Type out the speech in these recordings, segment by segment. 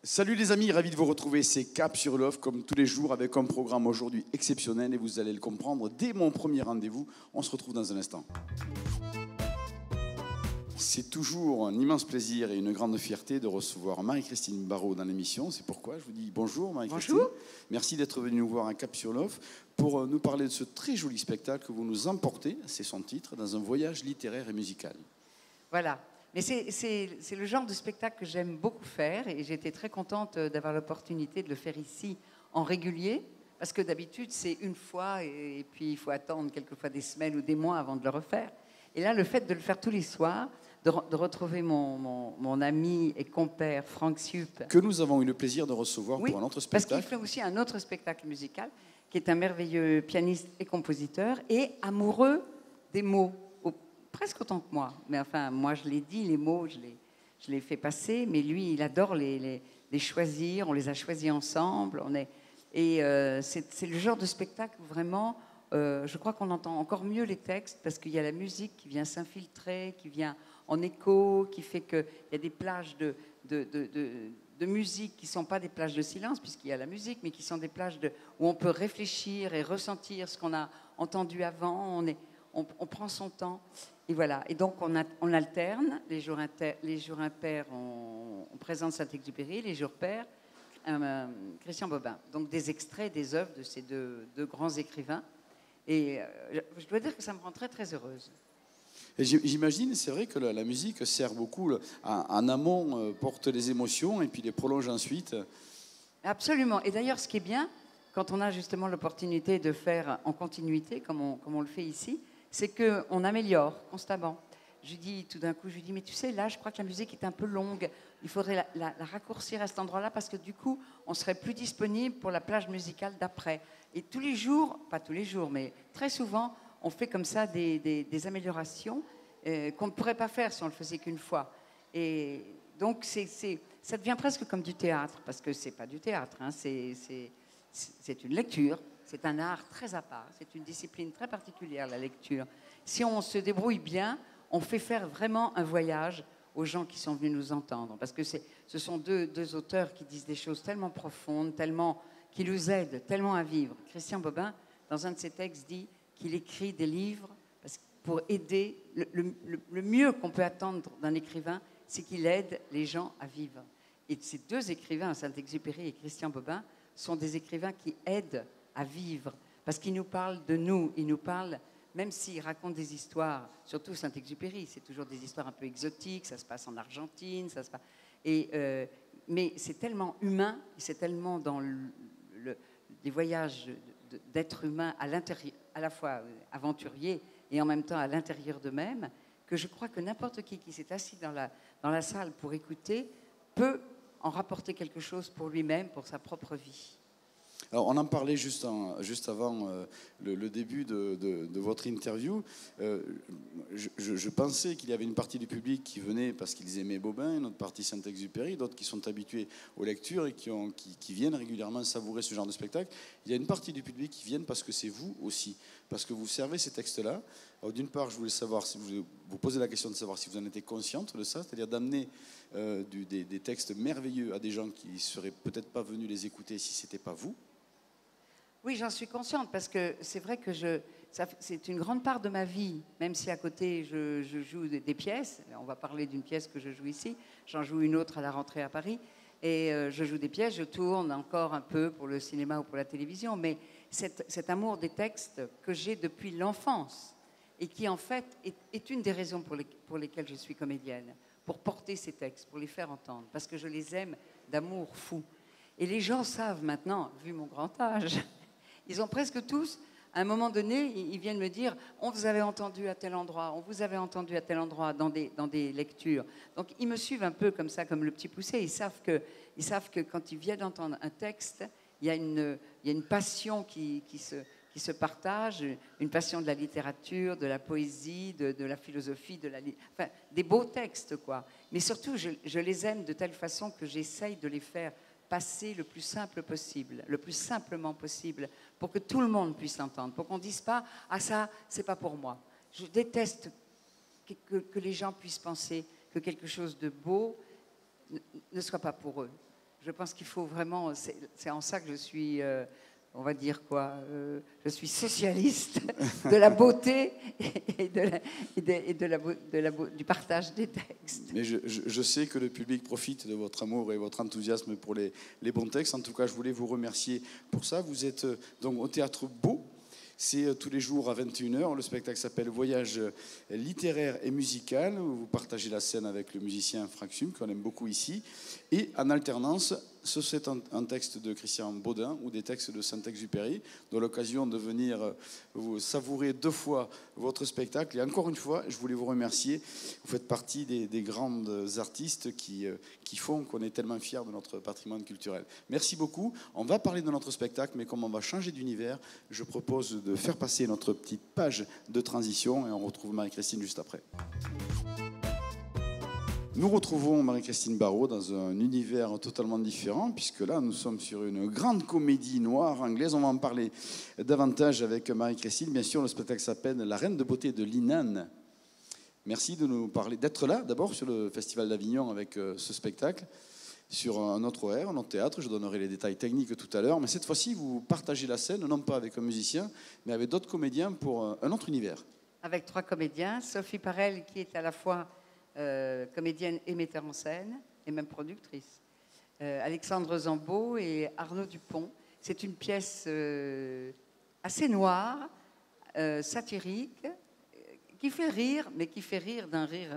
Salut les amis, ravi de vous retrouver, c'est Cap sur Love comme tous les jours avec un programme aujourd'hui exceptionnel et vous allez le comprendre dès mon premier rendez-vous. On se retrouve dans un instant. C'est toujours un immense plaisir et une grande fierté de recevoir Marie-Christine Barraud dans l'émission. C'est pourquoi je vous dis bonjour Marie-Christine. Bonjour. Merci d'être venue nous voir à Cap sur Love pour nous parler de ce très joli spectacle que vous nous emportez, c'est son titre, dans un voyage littéraire et musical. Voilà. Mais c'est le genre de spectacle que j'aime beaucoup faire et j'ai été très contente d'avoir l'opportunité de le faire ici en régulier parce que d'habitude c'est une fois et puis il faut attendre quelquefois des semaines ou des mois avant de le refaire. Et là, le fait de le faire tous les soirs, de retrouver mon ami et compère Franck Sup. Que nous avons eu le plaisir de recevoir Oui, pour un autre parce spectacle. qu'il fait aussi un autre spectacle musical qui est un merveilleux pianiste et compositeur et amoureux des mots. Presque autant que moi. Mais enfin, moi, je l'ai dit, les mots, je les fait passer. Mais lui, il adore les choisir. On les a choisis ensemble. C'est le genre de spectacle où vraiment, je crois qu'on entend encore mieux les textes parce qu'il y a la musique qui vient s'infiltrer, qui vient en écho, qui fait qu'il y a des plages de musique qui ne sont pas des plages de silence, puisqu'il y a la musique, mais qui sont des plages où on peut réfléchir et ressentir ce qu'on a entendu avant. On prend son temps. Et voilà. Et donc, on alterne. Les jours impairs, on présente Saint-Exupéry. Les jours pairs, Christian Bobin. Donc, des extraits des œuvres de ces deux grands écrivains. Et je dois dire que ça me rend très, très heureuse. Et j'imagine, c'est vrai que la musique sert beaucoup en amont, porte les émotions et puis les prolonge ensuite. Absolument. Et d'ailleurs, ce qui est bien, quand on a justement l'opportunité de faire en continuité, comme on le fait ici, c'est qu'on améliore constamment. Je dis tout d'un coup, je lui dis, mais tu sais, là, je crois que la musique est un peu longue. Il faudrait la raccourcir à cet endroit-là parce que du coup, on serait plus disponible pour la plage musicale d'après. Et tous les jours, pas tous les jours, mais très souvent, on fait comme ça des améliorations qu'on ne pourrait pas faire si on le faisait qu'une fois. Et donc, ça devient presque comme du théâtre, parce que c'est pas du théâtre, hein, c'est une lecture. C'est un art très à part, c'est une discipline très particulière, la lecture. Si on se débrouille bien, on fait faire vraiment un voyage aux gens qui sont venus nous entendre. Parce que ce sont deux auteurs qui disent des choses tellement profondes, qui nous aident tellement à vivre. Christian Bobin, dans un de ses textes, dit qu'il écrit des livres pour aider. Le mieux qu'on peut attendre d'un écrivain, c'est qu'il aide les gens à vivre. Et ces deux écrivains, Saint-Exupéry et Christian Bobin, sont des écrivains qui aident à vivre, parce qu'il nous parle de nous, il nous parle, même s'il raconte des histoires, surtout Saint-Exupéry, c'est toujours des histoires un peu exotiques, ça se passe en Argentine, mais c'est tellement humain, c'est tellement dans des voyages d'êtres humains à l'intérieur, à la fois aventuriers et en même temps à l'intérieur d'eux-mêmes, que je crois que n'importe qui s'est assis dans la salle pour écouter peut en rapporter quelque chose pour lui-même, pour sa propre vie. Alors, on en parlait juste avant le début de votre interview. Je pensais qu'il y avait une partie du public qui venait parce qu'ils aimaient Bobin, une autre partie Saint-Exupéry, d'autres qui sont habitués aux lectures et qui viennent régulièrement savourer ce genre de spectacle. Il y a une partie du public qui viennent parce que c'est vous aussi, parce que vous servez ces textes-là. Alors, d'une part, je voulais savoir, si vous posez la question de savoir si vous en étiez consciente de ça, c'est-à-dire d'amener des textes merveilleux à des gens qui ne seraient peut-être pas venus les écouter si ce n'était pas vous. Oui, j'en suis consciente parce que c'est vrai que c'est une grande part de ma vie, même si à côté je joue des pièces. On va parler d'une pièce que je joue ici. J'en joue une autre à la rentrée à Paris. Et je joue des pièces, je tourne encore un peu pour le cinéma ou pour la télévision. Mais cet amour des textes que j'ai depuis l'enfance et qui en fait est une des raisons pour lesquelles je suis comédienne, pour porter ces textes, pour les faire entendre, parce que je les aime d'amour fou. Et les gens savent maintenant, vu mon grand âge, ils ont presque tous, à un moment donné, ils viennent me dire « on vous avait entendu à tel endroit, on vous avait entendu à tel endroit dans des lectures ». Donc ils me suivent un peu comme ça, comme le petit poussé. Ils savent que quand ils viennent entendre un texte, il y a une passion qui se partage, une passion de la littérature, de la poésie, de la philosophie, enfin, des beaux textes, quoi. Mais surtout, je les aime de telle façon que j'essaye de les faire passer le plus simple possible, le plus simplement possible, pour que tout le monde puisse l'entendre, pour qu'on ne dise pas « ah ça, c'est pas pour moi ». Je déteste que les gens puissent penser que quelque chose de beau ne soit pas pour eux. Je pense qu'il faut vraiment, c'est en ça que je suis, on va dire quoi, je suis socialiste de la beauté du partage des textes. Mais je sais que le public profite de votre amour et votre enthousiasme pour les bons textes. En tout cas, je voulais vous remercier pour ça. Vous êtes donc au Théâtre Beau. C'est tous les jours à 21h. Le spectacle s'appelle Voyage littéraire et musical, où vous partagez la scène avec le musicien Franck Sum, qu'on aime beaucoup ici. Et en alternance, c'est un texte de Christian Baudin ou des textes de Saint-Exupéry, dont l'occasion de venir vous savourer 2 fois votre spectacle. Et encore une fois, je voulais vous remercier. Vous faites partie des grandes artistes qui font qu'on est tellement fiers de notre patrimoine culturel. Merci beaucoup. On va parler de notre spectacle, mais comme on va changer d'univers, je propose de faire passer notre petite page de transition et on retrouve Marie-Christine juste après. Nous retrouvons Marie-Christine Barrault dans un univers totalement différent, puisque là, nous sommes sur une grande comédie noire anglaise. On va en parler davantage avec Marie-Christine. Bien sûr, le spectacle s'appelle La Reine de beauté de Linan. Merci de nous parler, d'être là, d'abord, sur le Festival d'Avignon avec ce spectacle, sur un autre horaire, un autre théâtre. Je donnerai les détails techniques tout à l'heure. Mais cette fois-ci, vous partagez la scène, non pas avec un musicien, mais avec d'autres comédiens pour un autre univers. Avec 3 comédiens. Sophie Parel, qui est à la fois comédienne et metteur en scène, et même productrice. Alexandre Zambeau et Arnaud Dupont. C'est une pièce assez noire, satirique, qui fait rire, mais qui fait rire d'un rire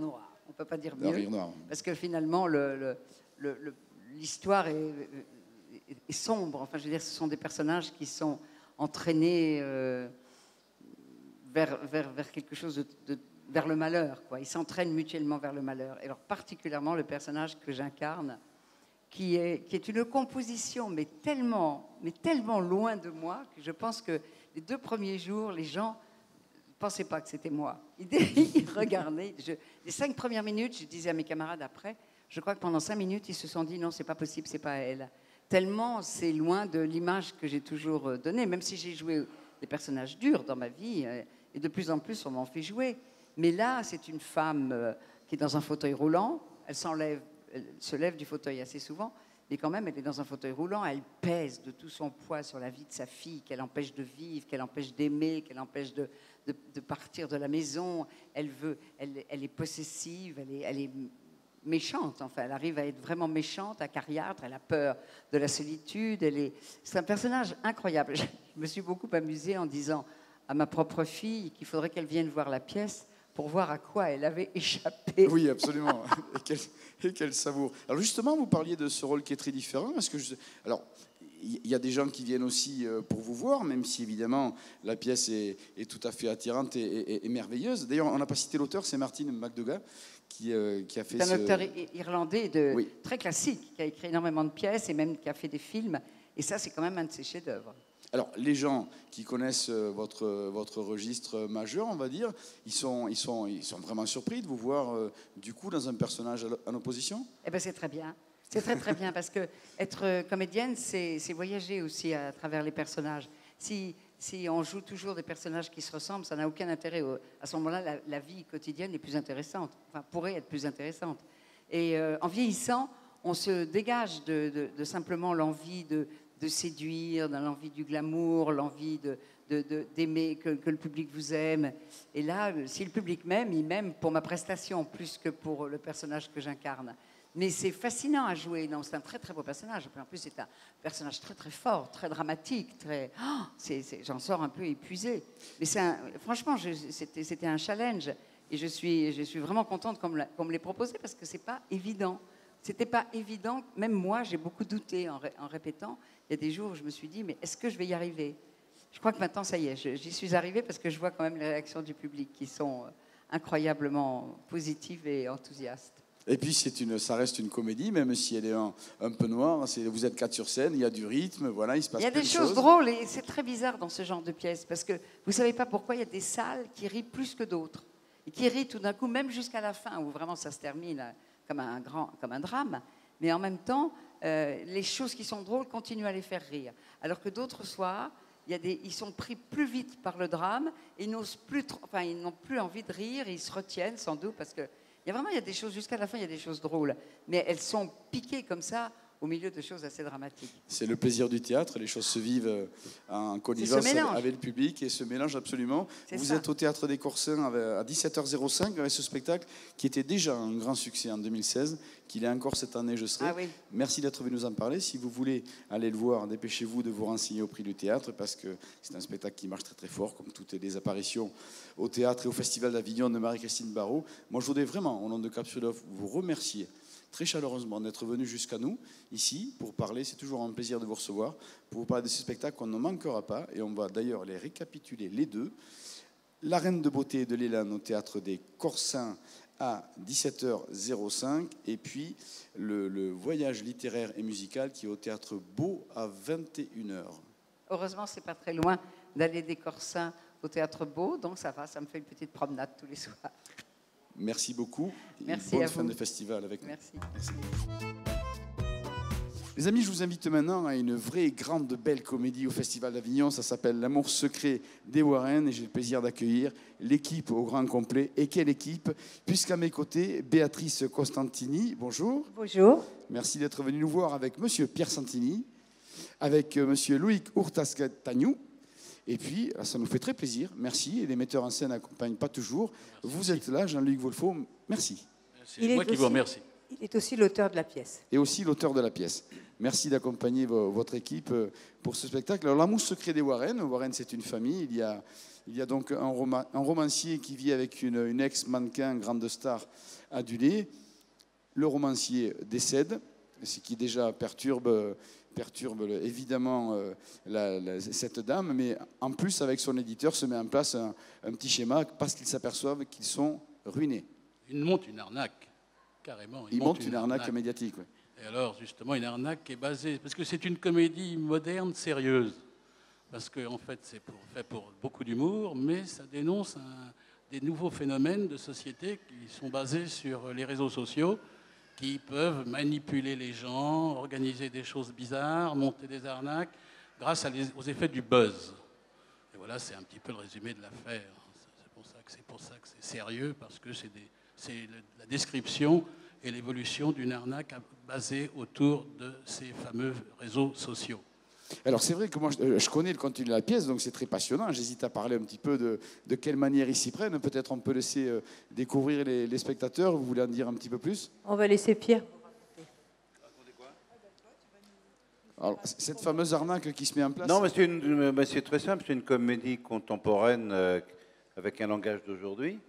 noir. On ne peut pas dire mieux. D'un rire noir. Parce que finalement, l'histoire est sombre. Enfin, je veux dire, ce sont des personnages qui sont entraînés vers quelque chose vers le malheur, quoi. Ils s'entraînent mutuellement vers le malheur. Et alors particulièrement le personnage que j'incarne, qui est une composition, mais tellement loin de moi, que je pense que les 2 premiers jours, les gens ne pensaient pas que c'était moi. Ils regardaient. Les 5 premières minutes, je disais à mes camarades après, je crois que pendant 5 minutes, ils se sont dit non, c'est pas possible, c'est pas elle. Tellement c'est loin de l'image que j'ai toujours donnée, même si j'ai joué des personnages durs dans ma vie, et de plus en plus on m'en fait jouer. Mais là, c'est une femme qui est dans un fauteuil roulant. Elle se lève du fauteuil assez souvent, mais quand même, elle est dans un fauteuil roulant. Elle pèse de tout son poids sur la vie de sa fille, qu'elle empêche de vivre, qu'elle empêche d'aimer, qu'elle empêche de partir de la maison. Elle est possessive, elle est méchante. Enfin, elle arrive à être vraiment méchante, acariâtre. Elle a peur de la solitude. C'est un personnage incroyable. Je me suis beaucoup amusée en disant à ma propre fille qu'il faudrait qu'elle vienne voir la pièce pour voir à quoi elle avait échappé. Oui, absolument. Et quel savoure. Alors justement, vous parliez de ce rôle qui est très différent. Alors, il y a des gens qui viennent aussi pour vous voir, même si évidemment la pièce est tout à fait attirante et merveilleuse. D'ailleurs, on n'a pas cité l'auteur, c'est Martin McDougall qui a fait. C'est un auteur irlandais très classique, qui a écrit énormément de pièces et même qui a fait des films. Et ça, c'est quand même un de ses chefs-d'œuvre. Alors, les gens qui connaissent votre registre majeur, on va dire, ils sont vraiment surpris de vous voir, du coup, dans un personnage en opposition. Eh bien, c'est très bien. C'est très, très bien, parce que être comédienne, c'est voyager aussi à travers les personnages. Si on joue toujours des personnages qui se ressemblent, ça n'a aucun intérêt. À ce moment-là, la vie quotidienne est plus intéressante, enfin, pourrait être plus intéressante. Et en vieillissant, on se dégage de simplement l'envie de séduire, dans l'envie du glamour, l'envie d'aimer, que le public vous aime. Et là, si le public m'aime, il m'aime pour ma prestation, plus que pour le personnage que j'incarne. Mais c'est fascinant à jouer. Non, c'est un très, très beau personnage. En plus, c'est un personnage très, très fort, très dramatique. J'en sors un peu épuisée. Mais franchement, c'était un challenge. Et je suis vraiment contente qu'on me l'ait proposé, parce que c'est pas évident. C'était pas évident. Même moi, j'ai beaucoup douté en répétant. Il y a des jours où je me suis dit, mais est-ce que je vais y arriver? Je crois que maintenant, ça y est, j'y suis arrivée, parce que je vois quand même les réactions du public qui sont incroyablement positives et enthousiastes. Et puis, ça reste une comédie, même si elle est un peu noire. Vous êtes 4 sur scène, il y a du rythme, voilà, il se passe plein de choses. Il y a des choses drôles, et c'est très bizarre dans ce genre de pièce, parce que vous ne savez pas pourquoi il y a des salles qui rient plus que d'autres. Et qui rient tout d'un coup, même jusqu'à la fin, où vraiment ça se termine comme un drame. Mais en même temps, les choses qui sont drôles continuent à les faire rire. Alors que d'autres soirs, ils sont pris plus vite par le drame, et ils n'ont plus envie de rire, et ils se retiennent sans doute, parce que Il y a des choses, jusqu'à la fin, il y a des choses drôles. Mais elles sont piquées comme ça au milieu de choses assez dramatiques. C'est le plaisir du théâtre, les choses se vivent en connivence avec le public et se mélangent absolument. Vous êtes au Théâtre des Corsins à 17h05 avec ce spectacle qui était déjà un grand succès en 2016, qu'il est encore cette année, je serai. Ah oui. Merci d'être venu nous en parler. Si vous voulez aller le voir, dépêchez-vous de vous renseigner au prix du théâtre parce que c'est un spectacle qui marche très très fort, comme toutes les apparitions au théâtre et au Festival d'Avignon de Marie-Christine Barrault. Moi, je voudrais vraiment, au nom de Capsule Off, vous remercier très chaleureusement d'être venu jusqu'à nous, ici, pour parler. C'est toujours un plaisir de vous recevoir, pour vous parler de ce spectacle qu'on ne manquera pas, et on va d'ailleurs les récapituler les deux. La Reine de beauté de l'élan au Théâtre des Corsins à 17h05, et puis le voyage littéraire et musical qui est au Théâtre Beau à 21h. Heureusement, c'est pas très loin d'aller des Corsins au Théâtre Beau, donc ça va, ça me fait une petite promenade tous les soirs. Merci beaucoup. Merci bonne à fin vous. de festival avec nous. Merci. Merci. Les amis, je vous invite maintenant à une vraie grande belle comédie au Festival d'Avignon. Ça s'appelle L'amour secret des Warren et j'ai le plaisir d'accueillir l'équipe au grand complet. Et quelle équipe? Puisqu'à mes côtés, Béatrice Costantini, bonjour. Bonjour. Merci d'être venu nous voir avec monsieur Pierre Santini, avec monsieur Loïc Urtascatagnou. Et puis, ça nous fait très plaisir, merci. Et les metteurs en scène n'accompagnent pas toujours. Merci. Vous êtes là, Jean-Luc Wolfo, merci. C'est moi qui vous remercie. Il est aussi l'auteur de la pièce. Et aussi l'auteur de la pièce. Merci d'accompagner votre équipe pour ce spectacle. Alors, L'amour secret des Warren. Warren, c'est une famille. Il y a donc un romancier qui vit avec une ex-mannequin, grande star adulée. Le romancier décède, ce qui déjà perturbe évidemment cette dame, mais en plus, avec son éditeur, se met en place un petit schéma parce qu'ils s'aperçoivent qu'ils sont ruinés. Il monte une arnaque, carrément. Il monte une arnaque médiatique. Oui. Et alors, justement, une arnaque qui est basée... Parce que c'est une comédie moderne, sérieuse. Parce qu'en fait, c'est fait pour beaucoup d'humour, mais ça dénonce des nouveaux phénomènes de société qui sont basés sur les réseaux sociaux, qui peuvent manipuler les gens, organiser des choses bizarres, monter des arnaques, grâce aux effets du buzz. Et voilà, c'est un petit peu le résumé de l'affaire. C'est pour ça que c'est sérieux, parce que c'est la description et l'évolution d'une arnaque basée autour de ces fameux réseaux sociaux. Alors c'est vrai que moi je connais le contenu de la pièce, donc c'est très passionnant. J'hésite à parler un petit peu de quelle manière ils s'y prennent. Peut-être on peut laisser découvrir les spectateurs. Vous voulez en dire un petit peu plus? On va laisser Pierre. Alors, cette fameuse arnaque qui se met en place. Non, mais c'est très simple. C'est une comédie contemporaine avec un langage d'aujourd'hui.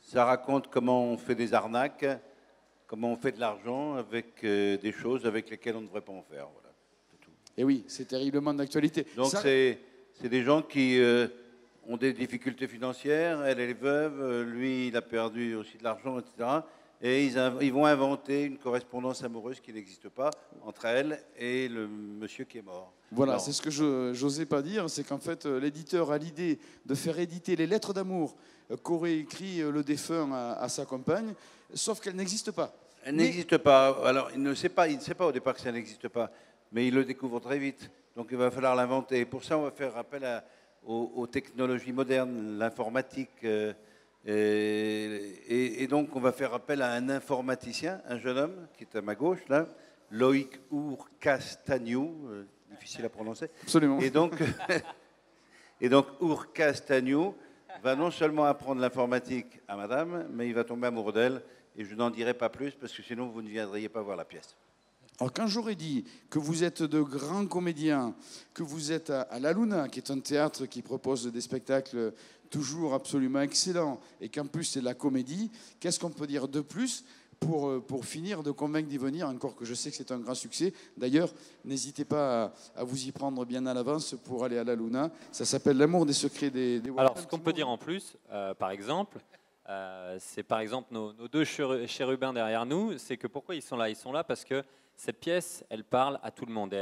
Ça raconte comment on fait des arnaques, comment on fait de l'argent avec des choses avec lesquelles on ne devrait pas en faire. Voilà. Et oui, c'est terriblement d'actualité. Donc c'est des gens qui ont des difficultés financières, elle est veuve, lui il a perdu aussi de l'argent, etc. Et ils vont inventer une correspondance amoureuse qui n'existe pas entre elle et le monsieur qui est mort. Voilà, c'est ce que je n'osais pas dire, c'est qu'en fait l'éditeur a l'idée de faire éditer les lettres d'amour qu'aurait écrit le défunt à sa compagne, sauf qu'elles n'existent pas. Elle n'existe pas. Alors il ne sait pas au départ que ça n'existe pas. Mais il le découvre très vite. Donc il va falloir l'inventer. Et pour ça, on va faire appel aux technologies modernes, l'informatique. Et donc, on va faire appel à un informaticien, un jeune homme qui est à ma gauche, là, Loïc Urtascatagnou, difficile à prononcer. Absolument. Et donc Urtascatagnou va non seulement apprendre l'informatique à madame, mais il va tomber amoureux d'elle. Et je n'en dirai pas plus, parce que sinon, vous ne viendriez pas voir la pièce. Alors quand j'aurais dit que vous êtes de grands comédiens, que vous êtes à La Luna, qui est un théâtre qui propose des spectacles toujours absolument excellents, et qu'en plus c'est de la comédie, qu'est-ce qu'on peut dire de plus pour finir de convaincre d'y venir, encore que je sais que c'est un grand succès. D'ailleurs, n'hésitez pas à vous y prendre bien à l'avance pour aller à La Luna. Ça s'appelle L'amour des secrets des Warren. Alors ce qu'on peut dire en plus, par exemple, c'est par exemple nos deux chérubins derrière nous, c'est que pourquoi ils sont là? Ils sont là parce que cette pièce, elle parle à tout le monde et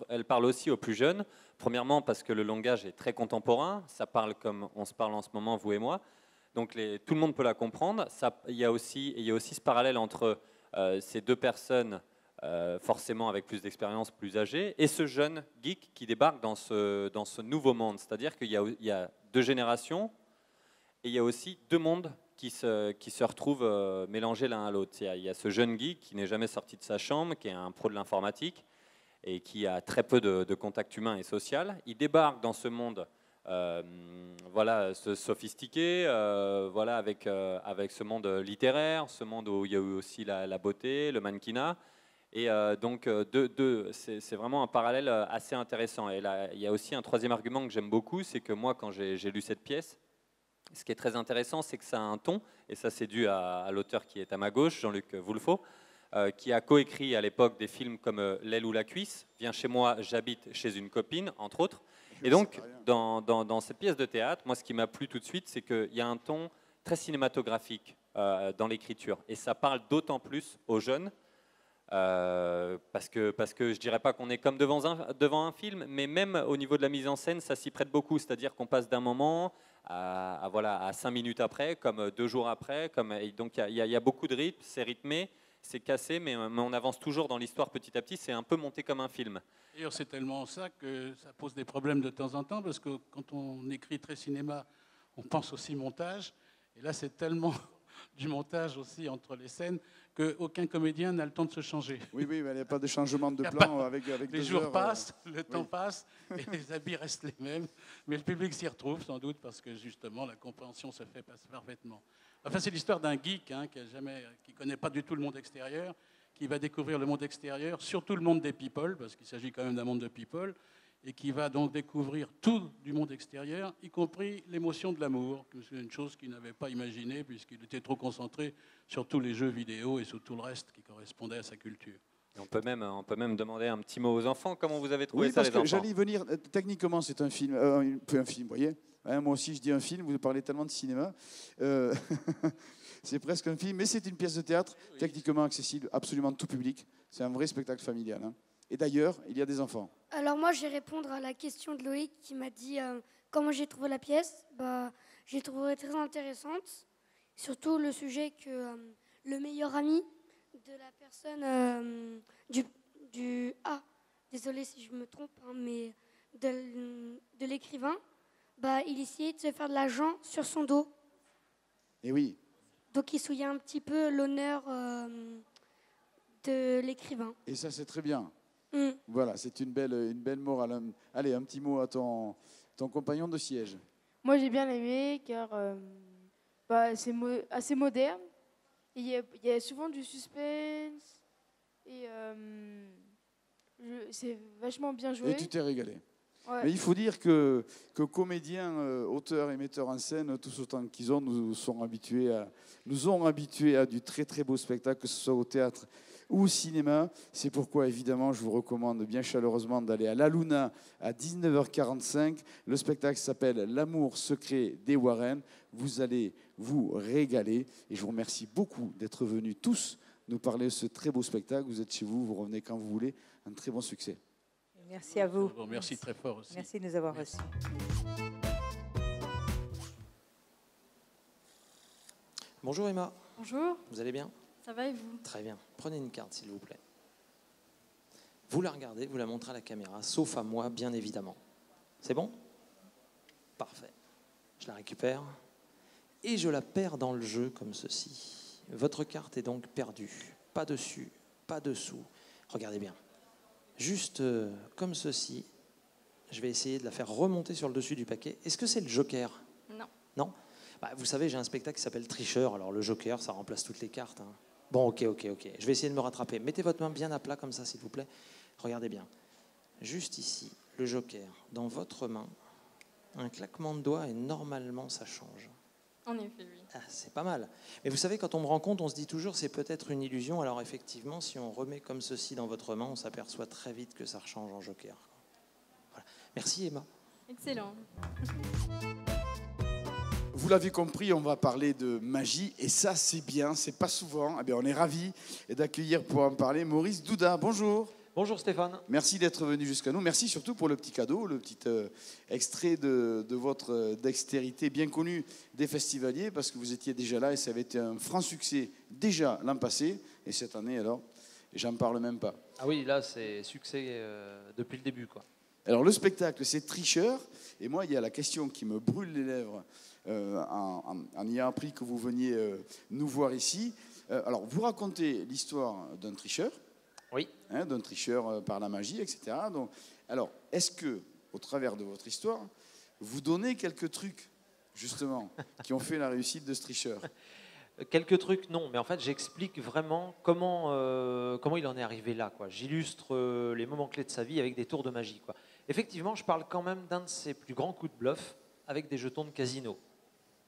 elle parle aussi aux plus jeunes. Premièrement parce que le langage est très contemporain, ça parle comme on se parle en ce moment, vous et moi. Donc tout le monde peut la comprendre. Il y a aussi ce parallèle entre ces deux personnes, forcément avec plus d'expérience, plus âgées, et ce jeune geek qui débarque dans ce nouveau monde. C'est-à-dire qu'il y a deux générations et il y a aussi deux mondes qui se retrouvent mélangés l'un à l'autre. Il y a ce jeune geek qui n'est jamais sorti de sa chambre, qui est un pro de l'informatique et qui a très peu de contact humain et social. Il débarque dans ce monde sophistiqué, avec ce monde littéraire, ce monde où il y a eu aussi la beauté, le mannequinat. Et c'est vraiment un parallèle assez intéressant. Et là, il y a aussi un troisième argument que j'aime beaucoup, c'est que moi, quand j'ai lu cette pièce, ce qui est très intéressant, c'est que ça a un ton, et ça c'est dû à l'auteur qui est à ma gauche, Jean-Luc Woulfo, qui a coécrit à l'époque des films comme L'aile ou la cuisse, Viens chez moi, j'habite chez une copine, entre autres. Et donc, dans cette pièce de théâtre, moi, ce qui m'a plu tout de suite, c'est qu'il y a un ton très cinématographique dans l'écriture, et ça parle d'autant plus aux jeunes, parce que je dirais pas qu'on est comme devant un film, mais même au niveau de la mise en scène, ça s'y prête beaucoup. C'est-à-dire qu'on passe d'un moment à 5 minutes après, comme 2 jours après. Donc il y a beaucoup de rythme, c'est rythmé, c'est cassé, mais on avance toujours dans l'histoire petit à petit. C'est un peu monté comme un film. D'ailleurs, c'est tellement ça que ça pose des problèmes de temps en temps, parce que quand on écrit très cinéma, on pense aussi montage. Et là, c'est tellement du montage aussi entre les scènes qu'aucun comédien n'a le temps de se changer. Oui, mais il n'y a pas de changement de plan avec les 2 jours heures. Passent, le temps passe, et les habits restent les mêmes. Mais le public s'y retrouve sans doute parce que justement la compréhension se fait parfaitement. Enfin, c'est l'histoire d'un geek qui ne connaît pas du tout le monde extérieur, qui va découvrir le monde extérieur, surtout le monde des people, parce qu'il s'agit quand même d'un monde de people, et qui va donc découvrir tout du monde extérieur, y compris l'émotion de l'amour, c'est une chose qu'il n'avait pas imaginée puisqu'il était trop concentré sur tous les jeux vidéo et sur tout le reste qui correspondait à sa culture. Et on peut même demander un petit mot aux enfants. Comment vous avez trouvé Oui, ça, parce les que enfants? j'allais y venir. Techniquement, c'est un film. Un film, vous voyez. Hein, moi aussi, je dis un film. Vous parlez tellement de cinéma. C'est presque un film, mais c'est une pièce de théâtre techniquement accessible, absolument tout public. C'est un vrai spectacle familial. Hein. Et d'ailleurs, il y a des enfants. Alors moi, je vais répondre à la question de Loïc qui m'a dit comment j'ai trouvé la pièce. J'ai trouvé très intéressante, surtout le sujet que le meilleur ami de la personne désolé si je me trompe, hein, mais de l'écrivain, il essayait de se faire de l'argent sur son dos. Et oui. Donc il souillait un petit peu l'honneur de l'écrivain. Et ça, c'est très bien. Voilà, c'est une belle morale. Allez, un petit mot à ton compagnon de siège. Moi, j'ai bien aimé car c'est assez moderne. Il y a souvent du suspense et c'est vachement bien joué. Et tu t'es régalé. Ouais. Mais il faut dire que comédiens, auteurs et metteurs en scène, tous autant qu'ils ont, nous ont habitués à du très très beau spectacle, que ce soit au théâtre ou au cinéma. C'est pourquoi, évidemment, je vous recommande bien chaleureusement d'aller à La Luna à 19h45. Le spectacle s'appelle L'amour secret des Warren. Vous allez vous régaler. Et je vous remercie beaucoup d'être venus tous nous parler de ce très beau spectacle. Vous êtes chez vous, vous revenez quand vous voulez. Un très bon succès. Merci à vous. Merci très fort aussi. Merci de nous avoir reçus. Bonjour Emma. Bonjour. Vous allez bien? Ça va et vous? Très bien. Prenez une carte, s'il vous plaît. Vous la regardez, vous la montrez à la caméra, sauf à moi, bien évidemment. C'est bon? Parfait. Je la récupère et je la perds dans le jeu comme ceci. Votre carte est donc perdue. Pas dessus, pas dessous. Regardez bien. Juste comme ceci, je vais essayer de la faire remonter sur le dessus du paquet. Est-ce que c'est le joker? Non. Non? Vous savez, j'ai un spectacle qui s'appelle Tricheur. Alors le joker, ça remplace toutes les cartes. Hein. Bon, ok. Je vais essayer de me rattraper. Mettez votre main bien à plat comme ça, s'il vous plaît. Regardez bien. Juste ici, le joker, dans votre main, un claquement de doigts et normalement, ça change. En effet, oui. Ah, c'est pas mal. Mais vous savez, quand on me rend compte, on se dit toujours c'est peut-être une illusion. Alors effectivement, si on remet comme ceci dans votre main, on s'aperçoit très vite que ça rechange en joker. Voilà. Merci Emma. Excellent. Vous l'avez compris, on va parler de magie. Et ça, c'est bien, c'est pas souvent. Eh bien, on est ravis d'accueillir pour en parler Maurice Douda. Bonjour. Bonjour Stéphane. Merci d'être venu jusqu'à nous. Merci surtout pour le petit cadeau, le petit extrait de votre dextérité bien connue des festivaliers, parce que vous étiez déjà là et ça avait été un franc succès déjà l'an passé. Et cette année, alors, j'en parle même pas. Ah oui, là, c'est succès depuis le début, quoi. Alors le spectacle, c'est Tricheur. Et moi, il y a la question qui me brûle les lèvres en ayant appris que vous veniez nous voir ici. Alors, vous racontez l'histoire d'un tricheur. Oui. Hein, d'un tricheur par la magie, etc. Donc, alors, est-ce que, au travers de votre histoire, vous donnez quelques trucs, justement, qui ont fait la réussite de ce tricheur? Quelques trucs, non, mais en fait, j'explique vraiment comment il en est arrivé là, quoi. J'illustre les moments clés de sa vie avec des tours de magie, quoi. Effectivement, je parle quand même d'un de ses plus grands coups de bluff avec des jetons de casino.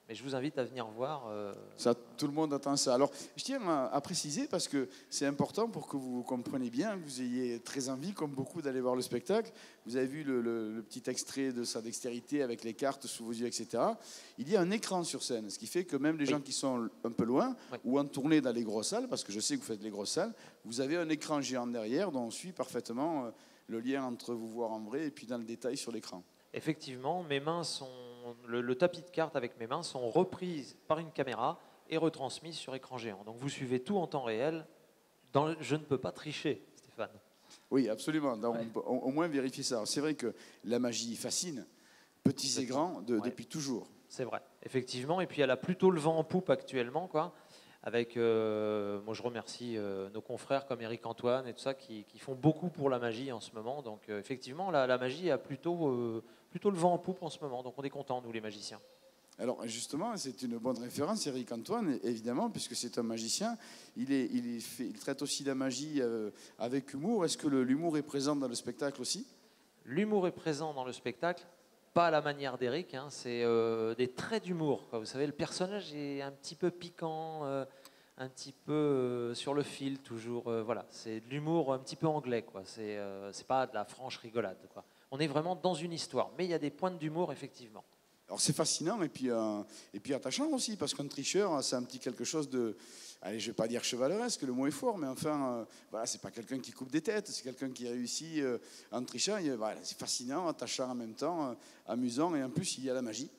Mais je vous invite à venir voir. Ça, tout le monde attend ça. Alors, je tiens à préciser, parce que c'est important pour que vous compreniez bien, que vous ayez très envie, comme beaucoup, d'aller voir le spectacle. Vous avez vu le petit extrait de sa dextérité avec les cartes sous vos yeux, etc. Il y a un écran sur scène, ce qui fait que même les gens qui sont un peu loin, ou en tournée dans les grosses salles, parce que je sais que vous faites les grosses salles, vous avez un écran géant derrière dont on suit parfaitement le lien entre vous voir en vrai et puis dans le détail sur l'écran. Effectivement, mes mains sont le tapis de cartes avec mes mains sont reprises par une caméra et retransmises sur écran géant. Donc vous suivez tout en temps réel. Je ne peux pas tricher, Stéphane. Oui, absolument. Donc, on peut au moins vérifier ça. C'est vrai que la magie fascine, petits et grands, depuis toujours. C'est vrai, effectivement. Et puis elle a plutôt le vent en poupe actuellement, quoi. Avec, moi je remercie nos confrères comme Éric Antoine et tout ça qui font beaucoup pour la magie en ce moment. Donc effectivement, la magie a plutôt le vent en poupe en ce moment. Donc on est contents, nous les magiciens. Alors justement, c'est une bonne référence, Éric Antoine, évidemment, puisque c'est un magicien. Il traite aussi la magie avec humour. Est-ce que l'humour est présent dans le spectacle aussi? L'humour est présent dans le spectacle, pas à la manière d'Éric, hein, c'est des traits d'humour. Vous savez, le personnage est un petit peu piquant, un petit peu sur le fil toujours. Voilà, c'est de l'humour un petit peu anglais, quoi. C'est pas de la franche rigolade, quoi. On est vraiment dans une histoire, mais il y a des pointes d'humour, effectivement. Alors c'est fascinant et puis attachant aussi, parce qu'un tricheur, c'est un petit quelque chose de, allez, je ne vais pas dire chevaleresque, le mot est fort, mais enfin, voilà, c'est pas quelqu'un qui coupe des têtes, c'est quelqu'un qui réussit en trichant. Voilà, c'est fascinant, attachant en même temps, amusant, et en plus il y a la magie.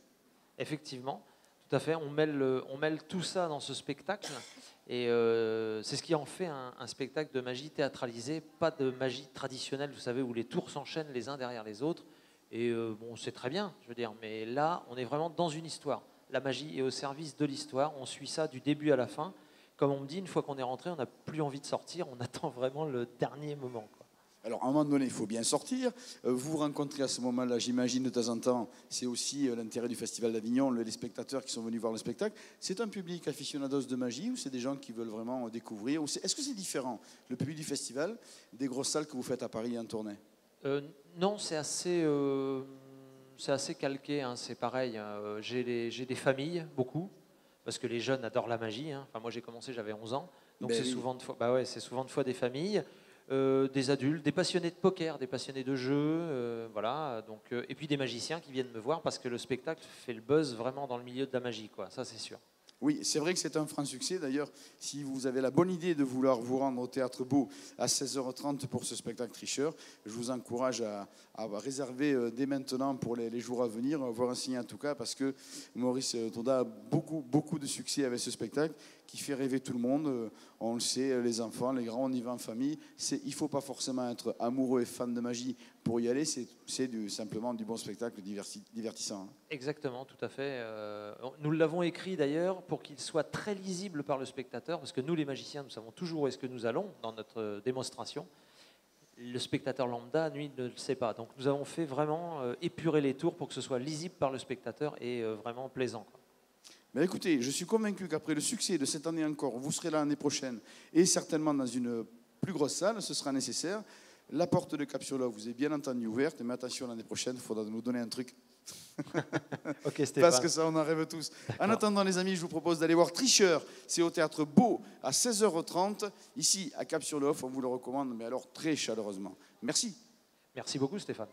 Effectivement, tout à fait. On mêle tout ça dans ce spectacle, et c'est ce qui en fait un spectacle de magie théâtralisé, pas de magie traditionnelle, vous savez, où les tours s'enchaînent les uns derrière les autres. Et bon, c'est très bien, je veux dire, mais là, on est vraiment dans une histoire. La magie est au service de l'histoire. On suit ça du début à la fin. Comme on me dit, une fois qu'on est rentré, on n'a plus envie de sortir. On attend vraiment le dernier moment, quoi. Alors, à un moment donné, il faut bien sortir. Vous rencontrez à ce moment-là, j'imagine, de temps en temps, c'est aussi l'intérêt du Festival d'Avignon, les spectateurs qui sont venus voir le spectacle. C'est un public aficionados de magie ou c'est des gens qui veulent vraiment découvrir? Est-ce que c'est différent, le public du festival, des grosses salles que vous faites à Paris en tournée? Non, c'est assez calqué, hein, c'est pareil. J'ai des familles, beaucoup, parce que les jeunes adorent la magie. Hein. Enfin, moi, j'ai commencé, j'avais 11 ans. Donc, c'est souvent de fois des familles, des adultes, des passionnés de poker, des passionnés de jeux. Voilà, donc, et puis des magiciens qui viennent me voir parce que le spectacle fait le buzz vraiment dans le milieu de la magie, quoi. Ça, c'est sûr. Oui, c'est vrai que c'est un franc succès. D'ailleurs, si vous avez la bonne idée de vouloir vous rendre au Théâtre Beau à 16h30 pour ce spectacle Tricheur, je vous encourage à réserver dès maintenant pour les jours à venir, voir un signe en tout cas, parce que Maurice Toda a beaucoup de succès avec ce spectacle qui fait rêver tout le monde. On le sait, les enfants, les grands, on y va en famille. Il ne faut pas forcément être amoureux et fan de magie pour y aller, c'est simplement du bon spectacle divertissant. Exactement, tout à fait. Nous l'avons écrit d'ailleurs pour qu'il soit très lisible par le spectateur, parce que nous les magiciens, nous savons toujours où est-ce que nous allons dans notre démonstration. Le spectateur lambda, lui, ne le sait pas. Donc nous avons fait vraiment épurer les tours pour que ce soit lisible par le spectateur et vraiment plaisant, quoi. Mais écoutez, je suis convaincu qu'après le succès de cette année encore, vous serez là l'année prochaine et certainement dans une plus grosse salle, ce sera nécessaire. La porte de Cap-sur-Loire vous est bien entendu ouverte, mais attention, l'année prochaine, il faudra nous donner un truc. Ok, Stéphane. Parce que ça, on en rêve tous. En attendant, les amis, je vous propose d'aller voir Tricheur. C'est au Théâtre Beau à 16h30, ici à Cap-sur-Loire. On vous le recommande, mais alors très chaleureusement. Merci. Merci beaucoup, Stéphane.